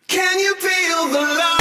Can you feel the love?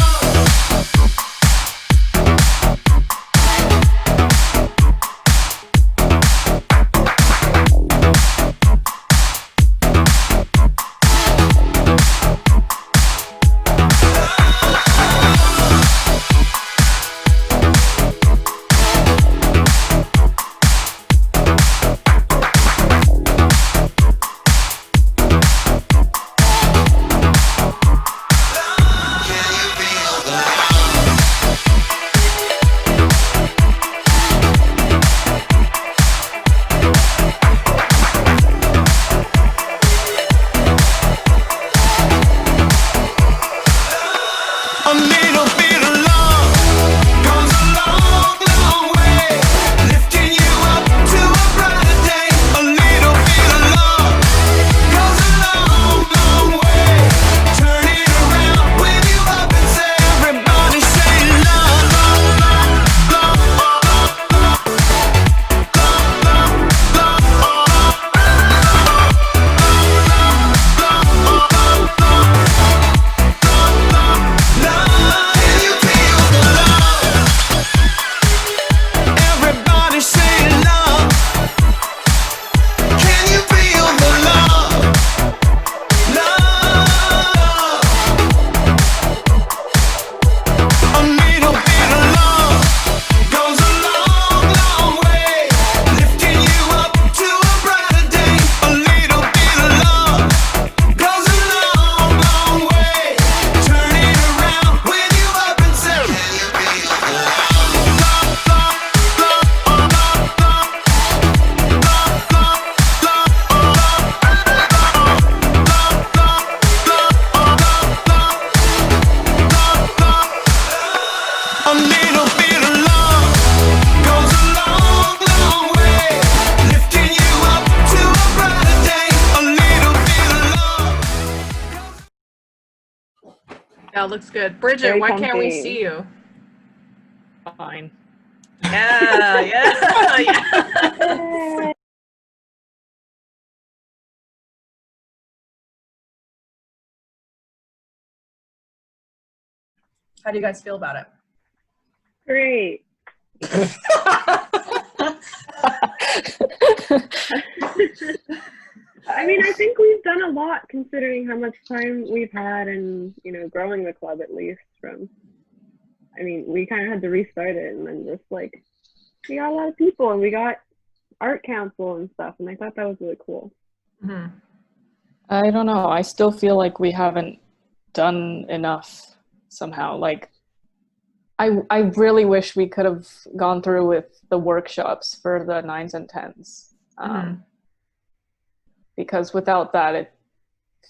A little bit of love goes a long, long way, lifting you up to a brighter day. A little bit of love goes a long, long way, turn it around when you up and say, everybody say love, love, love, love, love, Can you feel the love? Everybody say love. Can you feel the love? Love. A little bit of love goes a long, long way, lifting you up to a brighter day. A little bit of love goes a long, long way, turn it around when you up and say, can you feel the love? A little bit of love goes a long, long way, lifting you up to a brighter day. A little bit of love. Yeah, it looks good. Bridget, Very why can't we comfy. see you? Fine. Yeah, yeah, yeah. How do you guys feel about it? Great. I mean, I think we've done a lot considering how much time we've had and, you know, growing the club at least from, I mean, we kind of had to restart it and then just like, we got a lot of people and we got art council and stuff. And I thought that was really cool. Mhm. I don't know. I still feel like we haven't done enough somehow. Like, I really wish we could have gone through with the workshops for the 9s and 10s. Mhm. Because without that, it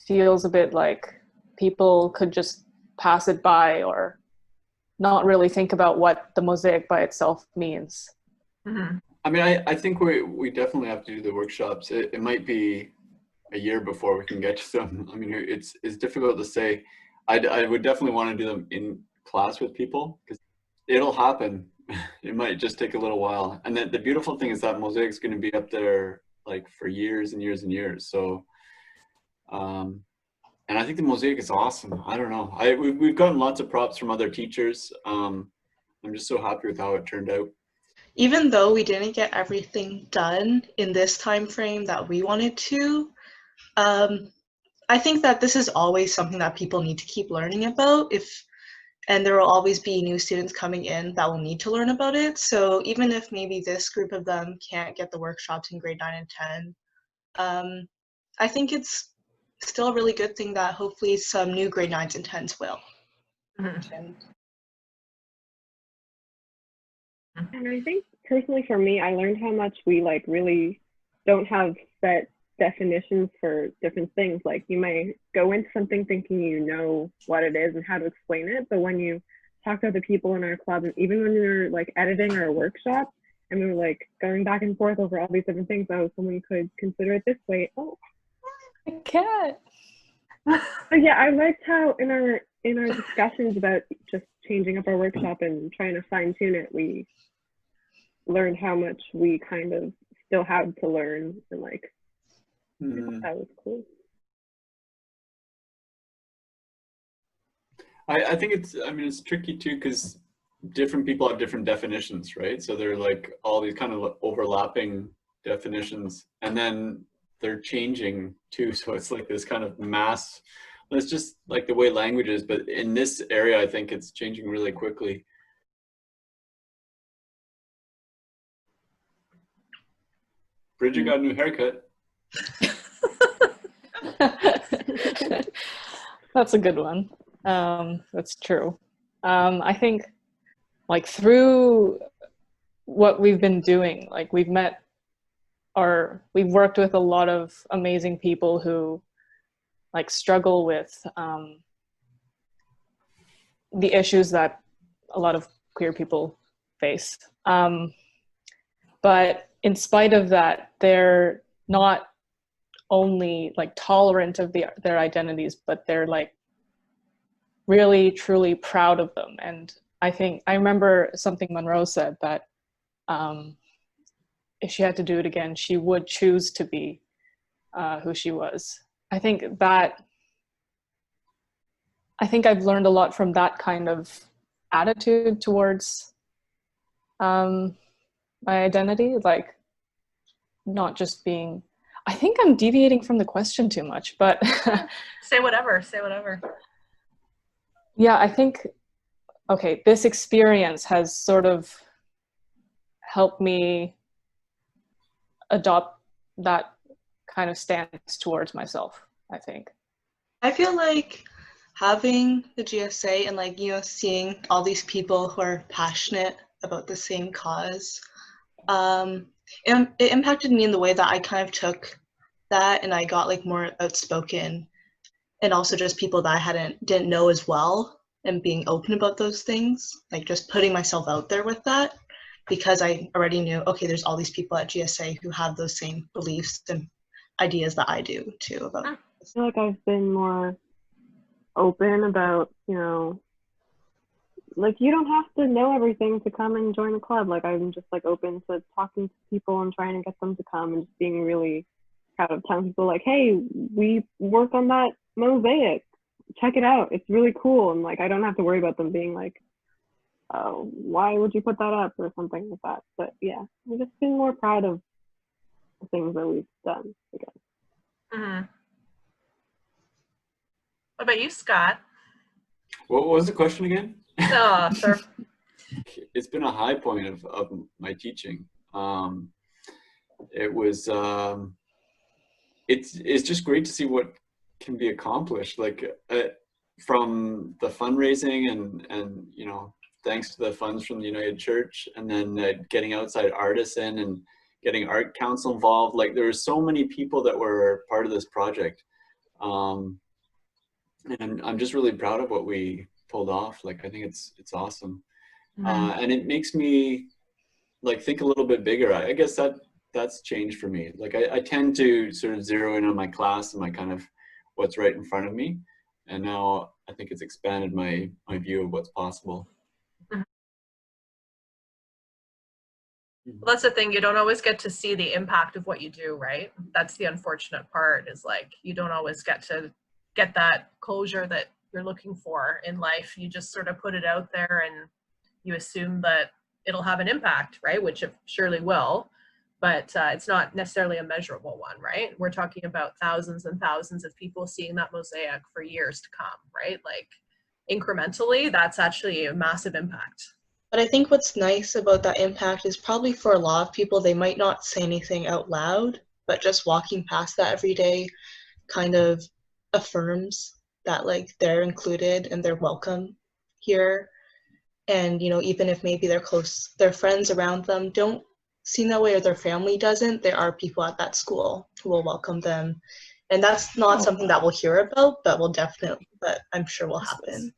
feels a bit like people could just pass it by or not really think about what the mosaic by itself means. Mhm. I mean, I think we definitely have to do the workshops. It might be a year before we can get to them. I mean, it's difficult to say. I would definitely want to do them in class with people because it'll happen. It might just take a little while. And then the beautiful thing is that mosaic's going to be up there like for years and years and years. So, and I think the mosaic is awesome. I don't know. We've gotten lots of props from other teachers. I'm just so happy with how it turned out. Even though we didn't get everything done in this time frame that we wanted to, I think that this is always something that people need to keep learning about. And there will always be new students coming in that will need to learn about it. So even if maybe this group of them can't get the workshops in grade 9 and 10, I think it's still a really good thing that hopefully some new grade 9s and 10s will. Mhm. And I think personally for me, I learned how much we like really don't have set definitions for different things. Like you may go into something thinking you know what it is and how to explain it, but when you talk to other people in our club, and even when we were like editing our workshop and we were like going back and forth over all these different things, oh, someone could consider it this way. Oh, I can't. but yeah, I liked how in our discussions about just changing up our workshop and trying to fine tune it, we learned how much we kind of still had to learn, and like I thought that was cool. I think it's tricky too, because different people have different definitions, right? So they're like all these kind of overlapping definitions, and then they're changing too. So it's like this kind of mass, it's just like the way language is, but in this area, I think it's changing really quickly. Bridget got a new haircut. That's a good one. That's true. I think like through what we've been doing, like we've worked with a lot of amazing people who like struggle with the issues that a lot of queer people face. But in spite of that, they're not only like tolerant of their identities, but they're like really truly proud of them. And I remember something Monroe said, that if she had to do it again, she would choose to be who she was. I think I've learned a lot from that kind of attitude towards my identity, like not just being, I think I'm deviating from the question too much, but Say whatever. yeah, I think, okay, this experience has sort of helped me adopt that kind of stance towards myself, I think. I feel like having the GSA and like, you know, seeing all these people who are passionate about the same cause, it impacted me in the way that I kind of took that, and I got like more outspoken, and also just people that I didn't know as well, and being open about those things, like just putting myself out there with that, because I already knew, okay, there's all these people at GSA who have those same beliefs and ideas that I do too about. I feel like I've been more open about, you know, like you don't have to know everything to come and join the club. Like I'm just like open to talking to people and trying to get them to come, and just being really proud of telling people like, hey, we work on that mosaic. Check it out. It's really cool. And like I don't have to worry about them being like, oh, why would you put that up or something like that. But yeah, I've just been more proud of the things that we've done, I guess. Mm-hmm. What about you, Scott? What was the question again? Oh, sure. It's been a high point of my teaching. It was, it's just great to see what can be accomplished, like from the fundraising and you know, thanks to the funds from the United Church, and then getting outside artists in and getting Art Council involved. Like there were so many people that were part of this project. And I'm just really proud of what we pulled off. Like I think it's awesome. Mm-hmm. And it makes me like think a little bit bigger. I guess that's changed for me. Like I tend to sort of zero in on my class and my kind of what's right in front of me. And now I think it's expanded my view of what's possible. Well, that's the thing, you don't always get to see the impact of what you do, right? That's the unfortunate part, is like you don't always get to get that closure that you're looking for in life. You just sort of put it out there and you assume that it'll have an impact, right? Which it surely will, but it's not necessarily a measurable one, right? We're talking about thousands and thousands of people seeing that mosaic for years to come, right? Like incrementally, that's actually a massive impact. But I think what's nice about that impact is probably for a lot of people, they might not say anything out loud, but just walking past that every day kind of affirms that like they're included and they're welcome here. And, you know, even if maybe their friends around them don't seem that way, or their family doesn't, there are people at that school who will welcome them. And that's not something that we'll hear about, but I'm sure will happen.